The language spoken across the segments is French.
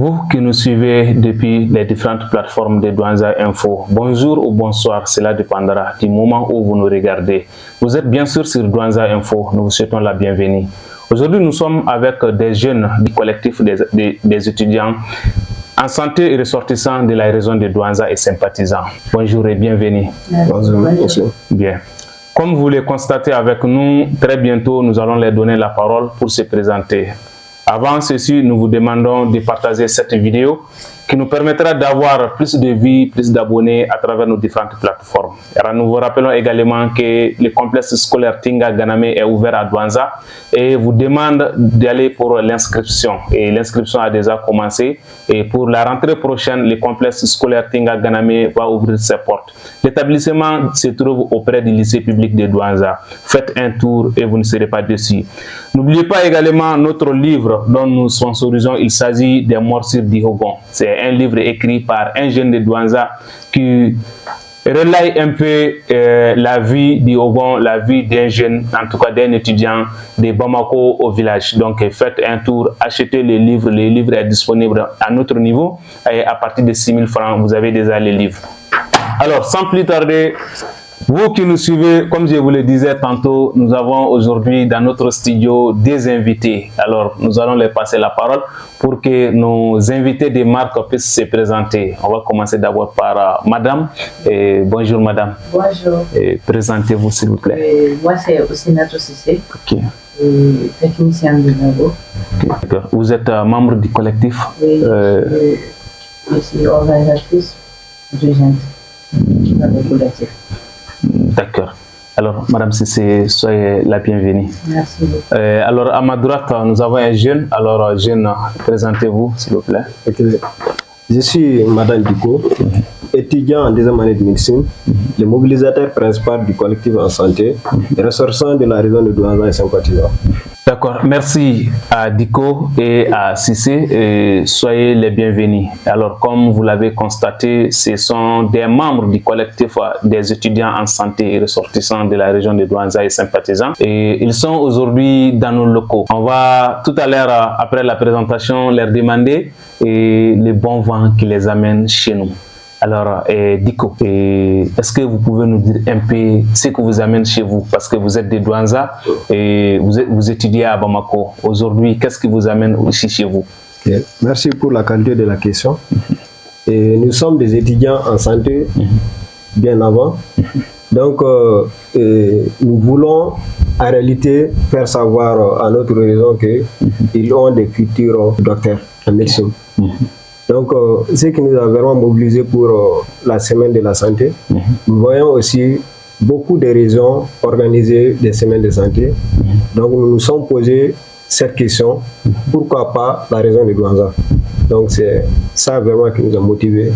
Vous qui nous suivez depuis les différentes plateformes de Douanza Info, bonjour ou bonsoir, cela dépendra du moment où vous nous regardez. Vous êtes bien sûr sur Douanza Info, nous vous souhaitons la bienvenue. Aujourd'hui, nous sommes avec des jeunes du collectif des étudiants en santé et ressortissants de la région de Douanza et sympathisants. Bonjour et bienvenue. Bonjour. Bien. Comme vous le constatez avec nous, très bientôt, nous allons leur donner la parole pour se présenter. Avant ceci, nous vous demandons de partager cette vidéo qui nous permettra d'avoir plus de vues, plus d'abonnés à travers nos différentes plateformes. Alors, nous vous rappelons également que le complexe scolaire Tinga Ganame est ouvert à Douanza et vous demande d'aller pour l'inscription. Et l'inscription a déjà commencé. Et pour la rentrée prochaine, le complexe scolaire Tinga Ganame va ouvrir ses portes. L'établissement se trouve auprès du lycée public de Douanza. Faites un tour et vous ne serez pas déçus. N'oubliez pas également notre livre dont nous sponsorisons. Il s'agit des morsures d'Ihogon. C'est un livre écrit par un jeune de Douanza qui relaye un peu la vie d'Ihogon, la vie d'un jeune, en tout cas d'un étudiant de Bamako au village. Donc faites un tour, achetez le livre est disponible à notre niveau et à partir de 6 000 francs, vous avez déjà le livre. Alors sans plus tarder, vous qui nous suivez, comme je vous le disais tantôt, nous avons aujourd'hui dans notre studio des invités. Alors, nous allons leur passer la parole pour que nos invités de marque puissent se présenter. On va commencer d'abord par Madame. Bonjour Madame. Bonjour. Présentez-vous s'il vous plaît. Moi c'est Osinato Cissé, Ok. technicien de labo. Okay. Vous êtes membre du collectif? Oui, je suis organisatrice dirigeante dans le collectif. D'accord. Alors, Madame Cissé, soyez la bienvenue. Merci beaucoup. Alors, à ma droite, nous avons un jeune. Alors, jeune, présentez-vous, s'il vous plaît. Okay. Je suis Madame Diko, étudiant en deuxième année de médecine, le mobilisateur principal du collectif en santé, ressortissant de la région de Douanza et sympathisant. D'accord, merci à Diko et à Cissé, et soyez les bienvenus. Alors, comme vous l'avez constaté, ce sont des membres du collectif des étudiants en santé et ressortissants de la région de Douanza et sympathisants. Et ils sont aujourd'hui dans nos locaux. On va tout à l'heure, après la présentation, leur demander le bon vent qui les amène chez nous. Alors, Diko, est-ce que vous pouvez nous dire un peu ce que vous amène chez vous? Parce que vous êtes de Douanza et vous étudiez à Bamako. Aujourd'hui, qu'est-ce qui vous amène aussi chez vous? Okay. Merci pour la qualité de la question. Et nous sommes des étudiants en santé bien avant. Donc, nous voulons en réalité faire savoir à notre région qu'ils ont des futurs docteurs en médecine. Donc, ce qui nous a vraiment mobilisé pour la semaine de la santé, nous voyons aussi beaucoup de régions organiser des semaines de santé. Donc, nous nous sommes posé cette question, pourquoi pas la région de Douanza? Donc, c'est ça vraiment qui nous a motivés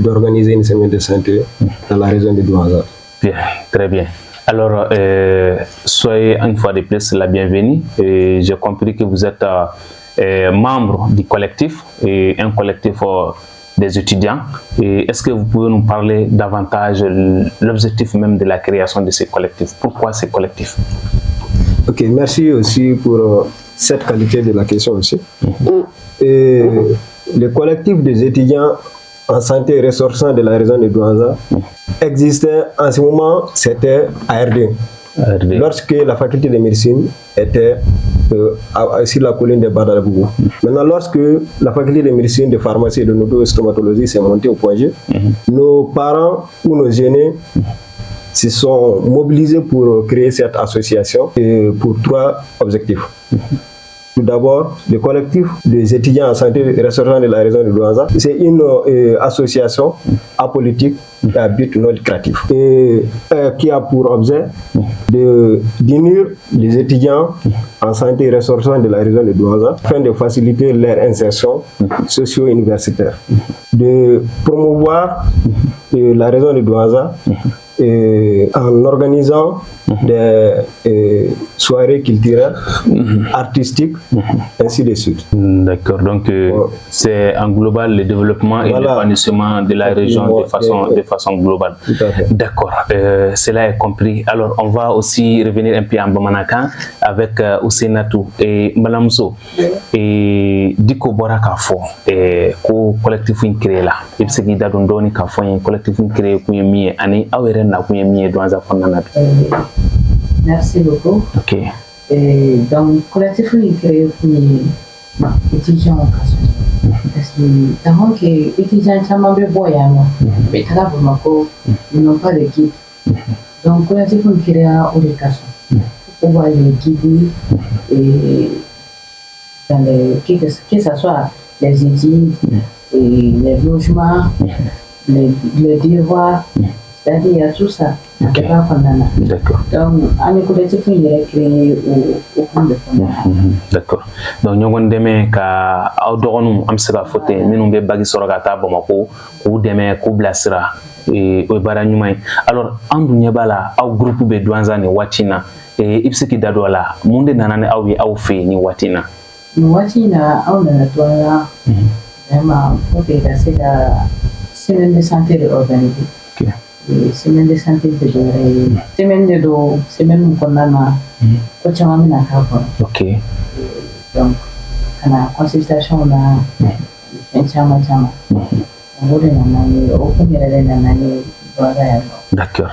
d'organiser une semaine de santé dans la région de Douanza. Bien, très bien. Alors, soyez une fois de plus la bienvenue. J'ai compris que vous êtes membre du collectif, et un collectif des étudiants. Est-ce que vous pouvez nous parler davantage l'objectif même de la création de ces collectifs? Pourquoi ces collectifs? Ok, merci aussi pour cette qualité de la question aussi. Le collectif des étudiants en santé ressortissants de la région de Douanza existait en ce moment, c'était à RD. Lorsque la faculté de médecine était sur la colline de Badalabougou. Maintenant, lorsque la faculté de médecine, de pharmacie et de neurostomatologie s'est montée au point G, nos parents ou nos aînés se sont mobilisés pour créer cette association pour 3 objectifs. Tout d'abord, le collectif des étudiants en santé ressortissants de la région de Douanza, c'est une association apolitique à but non lucratif et qui a pour objet d'unir les étudiants en santé ressortissants de la région de Douanza afin de faciliter leur insertion socio-universitaire, de promouvoir la région de Douanza en organisant des soirées culturelles, artistiques, ainsi de suite. D'accord, donc c'est en global le développement et l'épanouissement de la région de façon globale. D'accord, cela est compris. Alors on va aussi revenir un peu en Bamanakan avec Ousenatou et Malamso. Et Diko Bora Kafo, ko collectif créé là. Il s'agit d'un Kafo, un collectif créé pour y ani awere na pour y dans un fond. Merci beaucoup. Ok. Et donc, collectif créé pour les étudiants en classe. Parce que d'abord que les étudiants sont des boyaux, mais ils n'ont pas de guide. Donc, collectif créé en éducation pour pouvoir les guider et dans que ce soit les études, et les logements, les devoirs, c'est-à-dire il y a tout ça. D'accord. Donc, un collectif il est créé au fond de fond. D'accord. Donc, nous avons demain qu'à Audoronu, Amsega Fote, nous avons bagi sorogata Bamako, ou demain Koublasira et Obaranyumai. Alors, Andounia Bala, au groupe de Douanza ni Watina, et Ipseki Dadola, Monde Nanane Awi Aufe ni Watina. Watina, on a Douala, vraiment, pour que la semaine de santé de organiser. Semaine de santé de semaine de dos, semaine qu'on a na ok. Donc, on a consultation là, un chama. On va d'accord.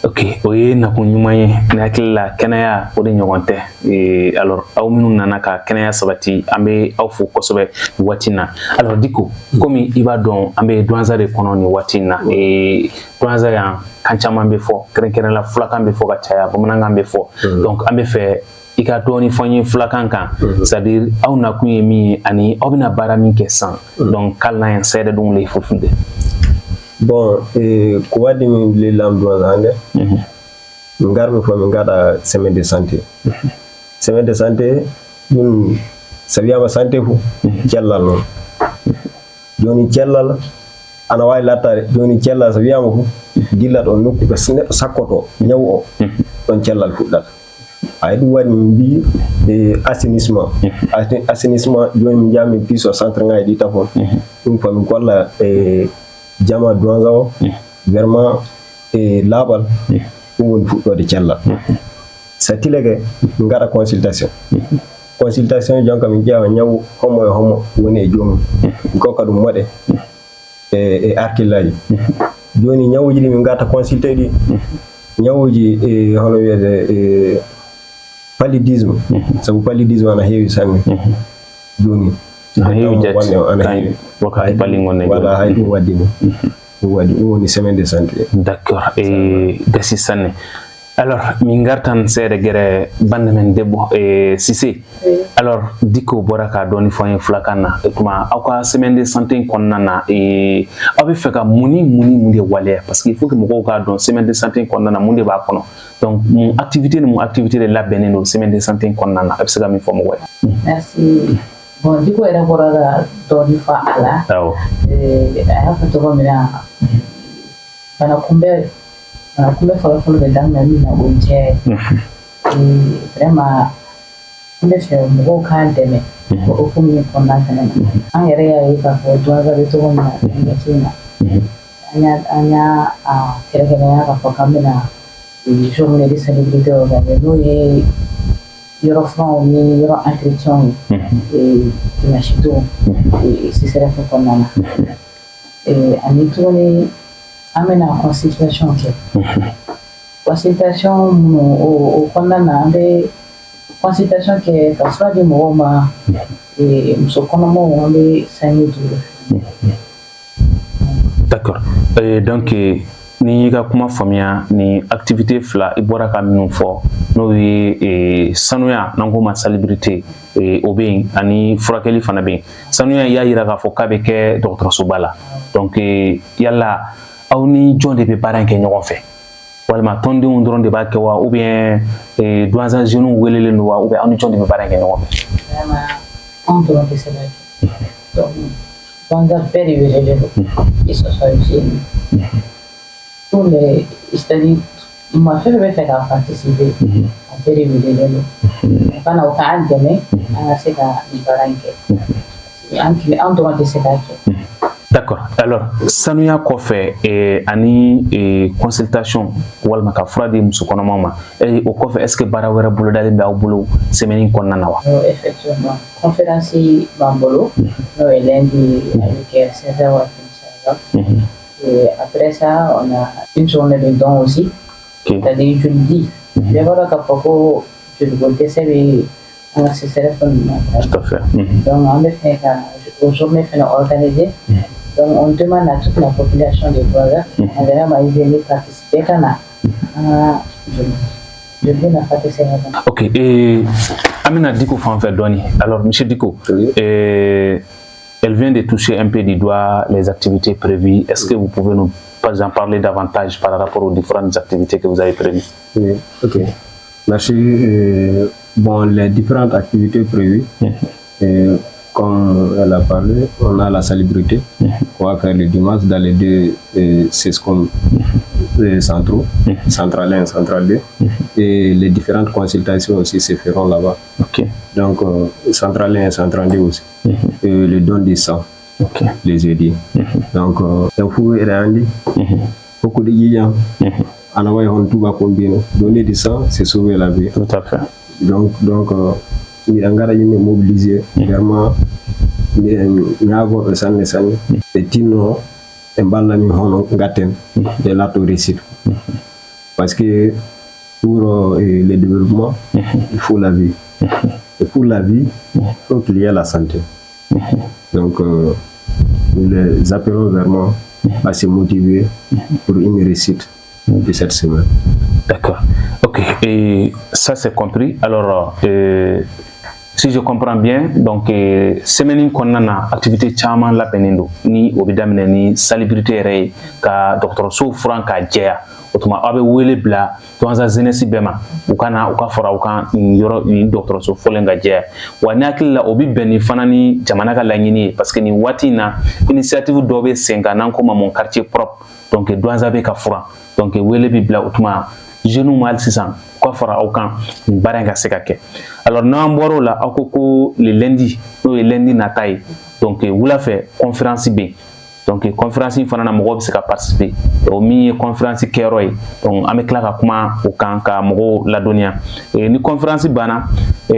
Ok, oui, na kunyumaye na kila kenaya odi nyonte et alors aw minu nanaka kenaya sabati ambe aw fu kosobe watina. Alors diko komi iba don ambe douanza de kononi watina et douanza ya kanchama mbe fo krenkere la flaka mbe fo ka chaya bomananga mbe fo. Donc ambe fe ika doni fonyi flakan kan c'est-à-dire aw na kunye mi ani aw bina bara min ke san. Donc kalna en sede dum le fofunde. Bon, quoi de les lampes douanzange? Ngarme fo ngada semaine de santé. Semaine de santé, nous savions santé fu cellal non. Joni cellal ana way latta joni cellal saviamo fu dillat on nokku be sakkoto nyaw o don cellal fuddal. Ay du wadi mbi assainissement. Assainissement joni jami piso centre ngay di tafon. Dum fami kolla jama douanza vraiment labal won fudo de cella satilege ngara consultation jonka min jawa nyaw homo woni jom ko kadum mode arkillaji joni nyawuji min ngata consulter di nyawuji hono wiede paludisme sabu paludisme ana heewi sanne joni voilà, une semaine de santé. D'accord. Et Gassissane. Alors, Mingartan c'est gere bandamen debo et Sissé. Alors, diko boraka doni foyen flakana et kuma akwa semaine de santé konnana et abi feka muni wale parce qu'il faut que moko ka don semaine de santé konnana mundi ba kono. Donc mon activité de la beneno semaine de santé konnana absega mi fomo way. Merci. Bon, du coup, elle a donné fa ala. Elle a fait tout comme là. On a combien de de dans la mine à Bondier. Vraiment, on a fait un gros camp de mai. Au premier qu'on a fait. En réalité, il va faire tout avec tout le monde. Il y a quelqu'un qui a fait comme là. Les journées de célébrité organisées. Yoro franc ni yoro entretien et machito et c'est ça faut qu'on a et ani tourner amena consultation au condamna des consultation que soit du moment et nous comment on les 5 minutes. D'accord. Donc ni ga kuma famia ni activité fla ibora ka minu fo no yi sanuya nango ma célébrité obin ani furakeli fana be sanuya ya yira ka fo ka be ke docteur Subala donc yalla aw ni jonde be baran ke nyogon fe walma tondi on doron de ba ke wa ou bien douanza jeune welele no wa ou bien aw ni jonde be baran ke nyogon fe vraiment on doron que c'est là donc douanza peri welele et ça soit jeune tous les, c'est-à-dire, moi, je vais faire participer à périmètre. Quand on a un délai, on a ce D'accord. Alors, sanuya kofé et ani consultation walma ka fura di muso kɔnɔmaw ma o kɔfɛ est-ce que baara wɛrɛ bolo dalen bɛ aw bolo semaine kɔnɔna na wa? Effectivement. Conférence b'an bolo n'o est lundi avec 16h et après ça on a une journée de dons aussi. C'est-à-dire jeudi. Je vois qu'à propos du dessert on a cessé de faire. Tout à fait. Donc on va faire aux journées organisées. Donc on demande à toute la population de Douaza, on verra venir participer quand je viens à participer. Ok, et Amina Diko Fanfait Doni. Alors, M. Diko, elle vient de toucher un peu du doigt les activités prévues. Est-ce que vous pouvez nous en parler davantage par rapport aux différentes activités que vous avez prévues? Oui, ok. Merci. Bon, les différentes activités prévues. Comme elle a parlé, on a la salubrité qu'on va faire le dimanche dans les deux CESCOM centraux, central 1 et central 2. Et les différentes consultations aussi se feront là-bas. Donc, central 1 et central 2 aussi. Et le don du sang, les jeudis. Donc, il faut rendre beaucoup de gens. En envoyant tout va combien. Donner du sang, c'est sauver la vie. Tout à fait. Donc, il y a mobiliser vraiment et tino et balami hono gaten de l'autorité parce que pour le développement il faut la vie et pour la vie il faut qu'il y ait la santé. Donc nous les appelons vraiment à se motiver pour une réussite de cette semaine. D'accord. Ok, et ça c'est compris. Alors si je comprends bien, donc semaine konana activité chama la penendo ni obidamne ni salubrité ré ka docteur so franka jea otuma abe wele bla tonza zenesi bema ukana ukafora ukan yoro ni docteur so folenga jea wanakil la obi beni fanani jamana ka lanyini parce que ni watina initiative dobe senga nanko ma mon quartier propre donc doanza be ka fura donc wele bi bla otuma jeune mal 600 quoi fera aucun barenga sekake. Alors nous en boro là akoko le lundi natai donc vous la fait conférence B donc conférence fana na mogo se ka participer o mi conférence keroy donc amekla ka kuma o kan ka mogo la donia et ni conférence bana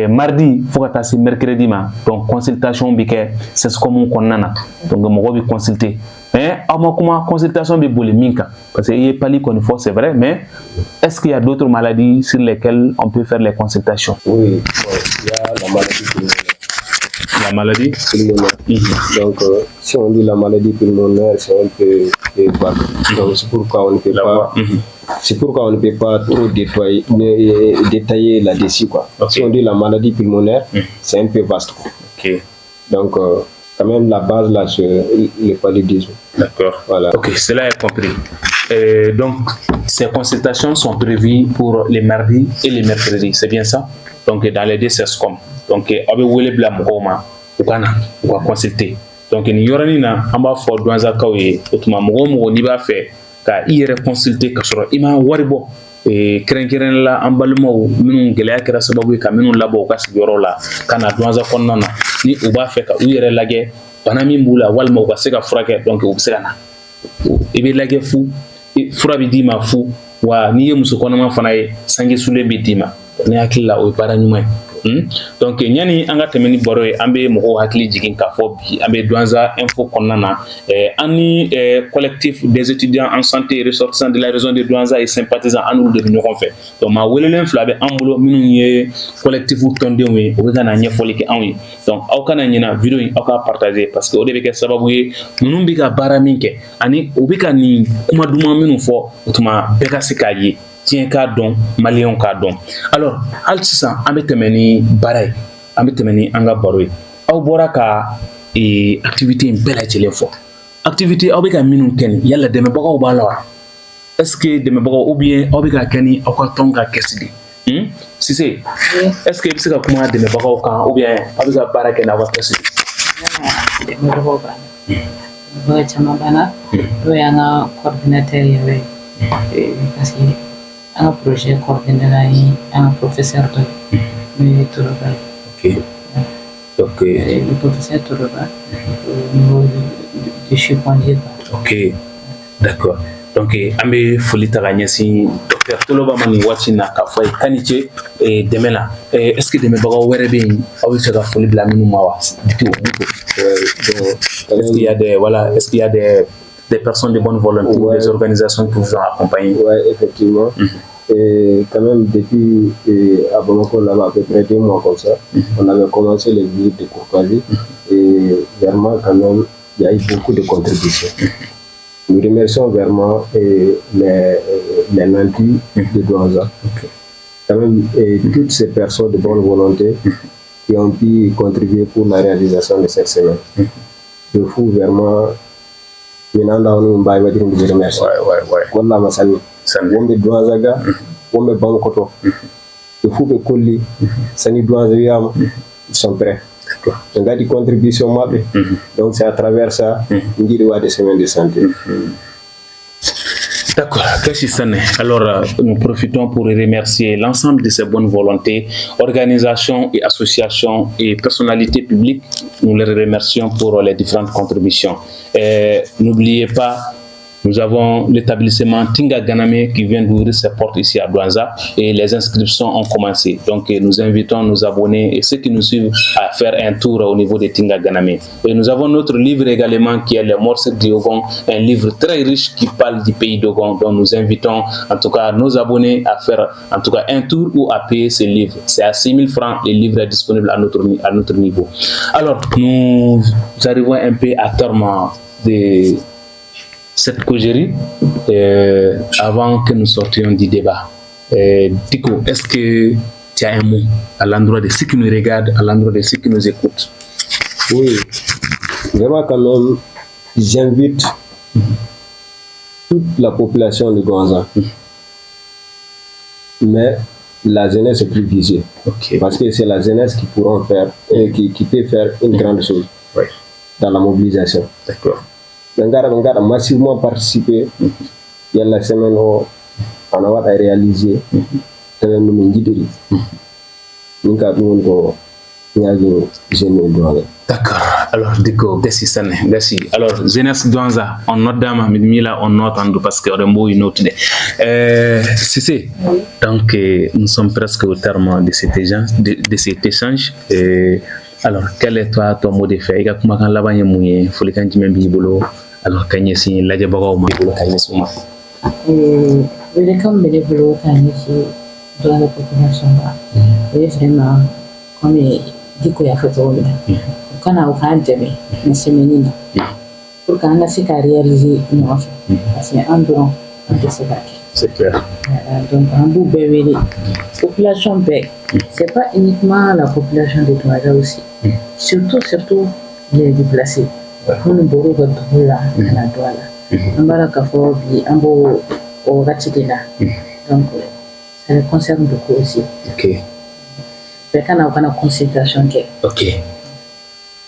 mardi faut ka tassi mercredi ma donc consultation bi ke c'est comme on nana donc mogo bi consulter mais à ma consultation de bolémique parce qu'il y a pas qu'on faut c'est vrai mais est-ce qu'il y a d'autres maladies sur lesquelles on peut faire les consultations? Oui, il y a la maladie pulmonaire. La maladie pulmonaire. Donc si on dit la maladie pulmonaire c'est un peu vague. Donc c'est pourquoi on ne peut pas c'est pourquoi on ne peut pas trop détailler là-dessus quoi. Si on dit la maladie pulmonaire c'est un peu vaste quoi. Donc quand même la base là c'est le paludisme. D'accord. Voilà. Ok, cela est compris. Donc ces consultations sont prévues pour les mardis et les mercredis, c'est bien ça? Donc dans les deux CESCOM. Donc avec wele bla mokoma ukana ou consulter. Donc ni yorani na amba fo douanza kawe otuma mogo ni ba fait ka ire consulter ka soro ima waribo keren la ambalmo minun gelaya kera sababu ka minun labo ka sigoro la kana douanza konnana ni uba fait ka ire lage bana min bula walma uba se ka furake donc u se kana ibe lage fu fura bi dima fu wa ni ye muso kɔnɔma fana ye sange sule bi dima ne hakili la o ye baara ɲuman ye donc ɲani an ka tɛmɛ ni baro ye an bɛ mɔgɔw hakili jigin k'a fɔ bi an bɛ douanza info kɔnɔna na an ni collectif des étudiants en santé et ressortissants de la région de Douanza et sympathisants an n'olu de bɛ ɲɔgɔn fɛ donc maa welelen fila bɛ an bolo minnu ye collectif tɔndenw ye o bɛ ka na ɲɛfɔli kɛ anw ye donc aw kana ɲina video in aw ka partager parce que o de bɛ kɛ sababu ye ninnu bɛ ka baara min kɛ ani o bɛ ka nin kuma duman minnu fɔ o tuma bɛɛ ka se k'a ye tiɲɛ k'a dɔn maliyɛnw k'a dɔn. Alors hali sisan an bɛ tɛmɛ ni baara ye an bɛ tɛmɛ ni an ka baro ye aw bɔra ka activité in bɛɛ lajɛlen fɔ activité aw bɛ ka minnu kɛ nin yala dɛmɛbagaw b'a la wa est-ce que dɛmɛbagaw ou bien aw bɛ ka kɛ ni aw ka tɔn ka kɛsi de Cissé est-ce que i bɛ se ka kuma dɛmɛbagaw kan ou bien aw bɛ ka baara kɛ n'aw ka kɛsi de? Dɛmɛbagaw b'a la dɛmɛbaga caman b'a la n'o y'an ka coordinateur yɛrɛ ye parce que un projet coordonné un professeur de Toroba. Ok. Donc, le professeur Toroba au niveau de Chupandier. Ok, d'accord. Donc, ambe folita ganyesi docteur Toloba mani wachina ka fay kanité et demain là. Est-ce que demain baga wéré bien awi sera foli bla minu mawa dipi est-ce qu'il y a des voilà, est-ce qu'il y a des personnes de bonne volonté ou des organisations qui vous ont accompagné? Oui, effectivement. Et quand même, depuis à Bamako, là-bas, à peu près 2 mois comme ça, on avait commencé les visites de courtoisie. Et vraiment, quand même, il y a eu beaucoup de contributions. Nous remercions vraiment les nantis de Douanza. Quand même, toutes ces personnes de bonne volonté qui ont pu contribuer pour la réalisation de cette semaine. Je fous vraiment. Maintenant, on va dire que je remercie. Voilà, ma salut. Wombe Douanzaga, Wombe Bankoto. Il faut que Koli, Sani Douanzaga, ils sont prêts. On a des contributions. Donc, c'est à travers ça qu'on dit des semaines de santé. D'accord, alors nous profitons pour remercier l'ensemble de ces bonnes volontés, organisations et associations et personnalités publiques. Nous les remercions pour les différentes contributions. N'oubliez pas, nous avons l'établissement Tinga Ganame qui vient d'ouvrir ses portes ici à Douanza et les inscriptions ont commencé. Donc nous invitons nos abonnés et ceux qui nous suivent à faire un tour au niveau de Tinga Ganame. Et nous avons notre livre également qui est Le Morceau d'Ogon, un livre très riche qui parle du pays d'Ogon. Donc nous invitons en tout cas nos abonnés à faire en tout cas un tour ou à payer ce livre. C'est à 6 000 francs, le livre est disponible à notre niveau. Alors nous arrivons un peu à terme de cette causerie avant que nous sortions du débat. Diko, est-ce que tu as un mot à l'endroit de ceux qui nous regardent, à l'endroit de ceux qui nous écoutent? Oui, vraiment quand même, j'invite toute la population de Douanza. Mais la jeunesse est plus visée. Parce que c'est la jeunesse qui pourront faire, qui peut faire une grande chose dans la mobilisation. D'accord. On a massivement participé. Il y a la semaine où on a réalisé. D'accord. Alors, Diko, merci. Alors, jeunesse Douanza, on note d'ama, Midmila, on note en parce que Rembo, une autre. C'est donc, nous sommes presque au terme de cet échange. Alors, quel est toi ton mot de fait? Il y a comment quand la bagne mouillé, faut les candidates même bibolo. Alors, quand y a si la diabaga au bibolo, quand y a souma. Le camp de bibolo, quand y a si dans la population là, il est vraiment comme dit qu'il y a fait au bien. Quand on a aucun début, mais c'est ménine. Pour qu'on a ce qu'à réaliser une offre, parce qu'il y a un blanc, un de ces bacs. C'est clair. Donc, un bout bébé, population bec. C'est pas uniquement la population de Douanza aussi. Surtout les déplacés. Pour nous, beaucoup de gens là, à la Douala. On va la café, on va au Ratidela. Donc, ça les concerne beaucoup aussi. Ok. Mais quand on a une consultation. Ok.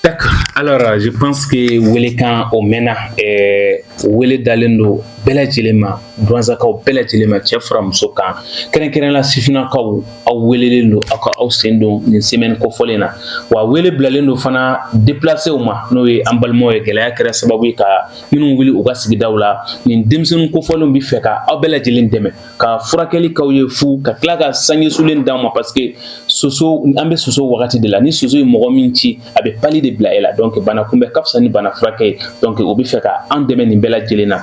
D'accord. Alors, je pense que Welekan Omena et Wele Dalendo, Bella Jilema, Douanzaka, Bella Jilema, Chefram Soka, Keren la Sifina Kaw, ou Welelo, Aka Sendo, une semaine Kofolena, ou Wele Blalendo Fana, déplacé au ma, Noé, Ambalmo et Gelaya Keresabawika, Minou Willy ou Gasigdaula, une Dimson Kofolon Bifeka, ou Bella Jilendeme, Ka Furakeli Kauye Fou, Ka Klaga Sanye Soulen Dama, parce que Soso, Ambe Soso Wakati de la Ni Soso Morominchi, avait pali de Blaela, donc Banakumbe Kapsani Banafrake, donc Obifeka, en demain in Bella Jelena.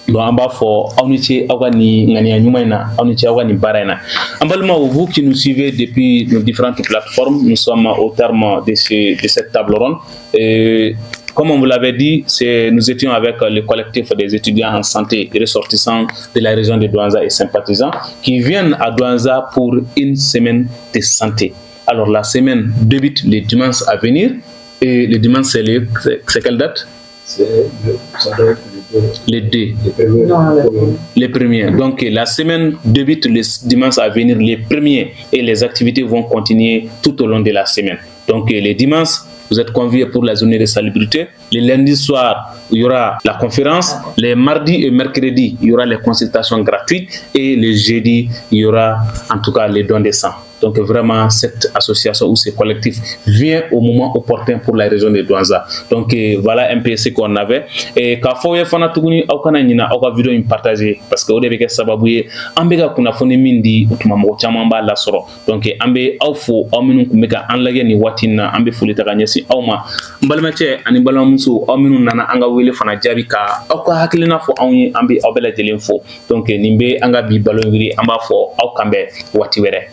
Donc, on va faire Aunichi Awani Nania Numaina, Aunichi Awani Barana. En vous qui nous suivez depuis nos différentes plateformes, nous sommes au terme de cette table ronde. Et comme on vous l'avait dit, nous étions avec le collectif des étudiants en santé et ressortissants de la région de Douanza et sympathisants qui viennent à Douanza pour une semaine de santé. Alors, la semaine débute le dimanche à venir. Et le dimanche, c'est quelle date? Ça doit être les deux. Les premiers. Donc la semaine débute le dimanche à venir, les premiers, et les activités vont continuer tout au long de la semaine. Donc les dimanches, vous êtes conviés pour la journée de salubrité. Les lundis soirs, il y aura la conférence. Les mardis et mercredis, il y aura les consultations gratuites. Et les jeudis, il y aura en tout cas les dons de sang. Donc vraiment, cette association ou ce collectif vient au moment opportun pour la région de Douanza. Donc voilà un peu ce qu'on avait. Et quand vous avez fait une vidéo partagée, parce que vous avez sababoué, ambega kuna foni mindi utumamo chamamba la soro. Donc ambe aufo aminu kumeka anlage ni watina ambe fulita kanyesi auma mbalmache ani balamusu aminu nana anga wele fana jabika akwa hakilina fo awni ambe obela jelenfo. Donc nimbe anga bi balongiri amba fo au kambe wati were.